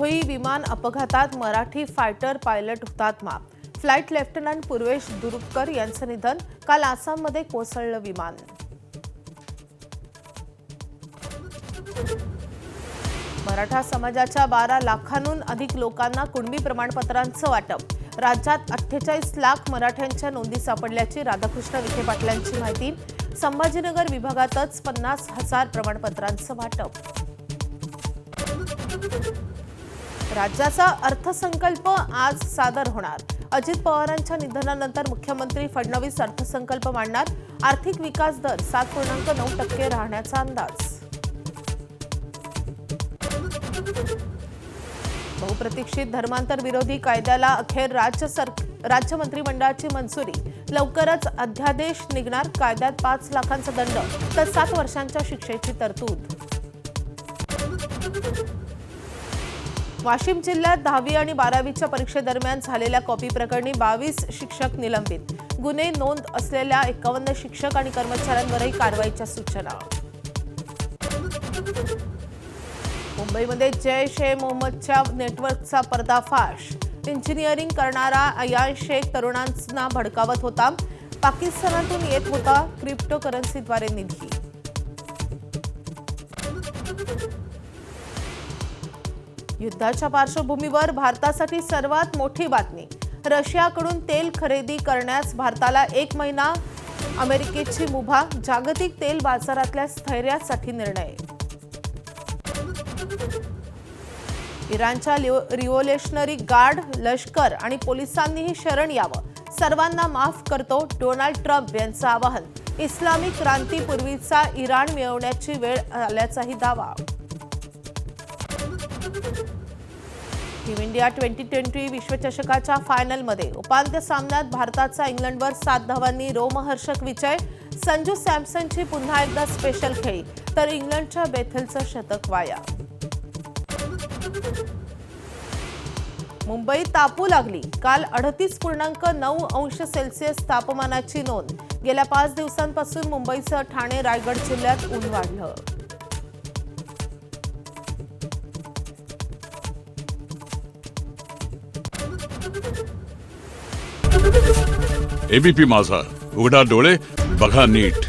Sukhoi विमान अपघातात Marathi fighter pilot हुतात्मा. फ्लाइट लेफ्टनंट पूर्वेश दुरुपकर यांचं निधन. काल आसाममध्ये कोसळलं विमान. मराठा समाजाच्या 12 लाखांहून अधिक लोकांना कुणबी प्रमाणपत्रांचं वाटप. राज्यात 48 लाख मराठ्यांच्या नोंदी सापडल्याची राधाकृष्ण विखे पाटलांची माहिती. संभाजीनगर विभागातच 50,000 प्रमाणपत्रांचं वाटप. राज्याचा अर्थसंकल्प आज सादर होणार. अजित पवारांच्या निधनानंतर मुख्यमंत्री फडणवीस अर्थसंकल्प मांडणार. आर्थिक विकास दर 7.9% राहण्याचा अंदाज. बहुप्रतीक्षित धर्मांतर विरोधी कायद्याला अखेर राज्य मंत्रिमंडळाची मंजुरी. लवकरच अध्यादेश निघणार. कायद्यात 5 लाखांचा दंड तर 7 वर्षांच्या शिक्षेची तरतूद. वाशिम जिल्ह्यात 10वी आणि 12वीच्या परीक्षेदरम्यान झालेल्या कॉपी प्रकरणी 22 शिक्षक निलंबित. गुन्हे नोंद असलेल्या 51 शिक्षक आणि कर्मचाऱ्यांवरही कारवाईच्या सूचना. मुंबईमध्ये जैश-ए-मोहम्मदच्या नेटवर्कचा पर्दाफाश. इंजिनिअरिंग करणारा अयान शेख तरुणांना भडकावत होता. पाकिस्तानातून येत होता क्रिप्टोकरन्सीद्वारे निधी. युद्धाच्या पार्श्वभूमीवर भारतासाठी सर्वात मोठी बातमी. रशियाकडून तेल खरेदी करण्यास भारताला 1 महिना. अमेरिकेची मुभा. जागतिक तेल बाजारातल्या स्थैर्यासाठी निर्णय. इराणच्या रिव्होल्युशनरी गार्ड, लष्कर आणि पोलिसांनीही शरण यावं. सर्वांना माफ करतो, डोनाल्ड ट्रम्प यांचं आवाहन. इस्लामिक क्रांतीपूर्वीचा इराण मिळवण्याची वेळ आल्याचाही दावा. टीम इंडिया T20 विश्वचषकाच्या फायनलमध्ये उपांत्य सामन्यात भारताचा इंग्लंडवर 7 धावांनी रोमहर्षक विजय. संजू सॅमसनची पुन्हा एकदा स्पेशल खेळी तर इंग्लंडच्या बेथलचं शतक वाया. मुंबई तापू लागली. काल 38.9 अंश सेल्सिअस तापमानाची नोंद. गेल्या 5 दिवसांपासून मुंबईसह ठाणे, रायगड जिल्ह्यात ऊन वाढलं. एबीपी माझा, उघडा डोळे बघा नीट.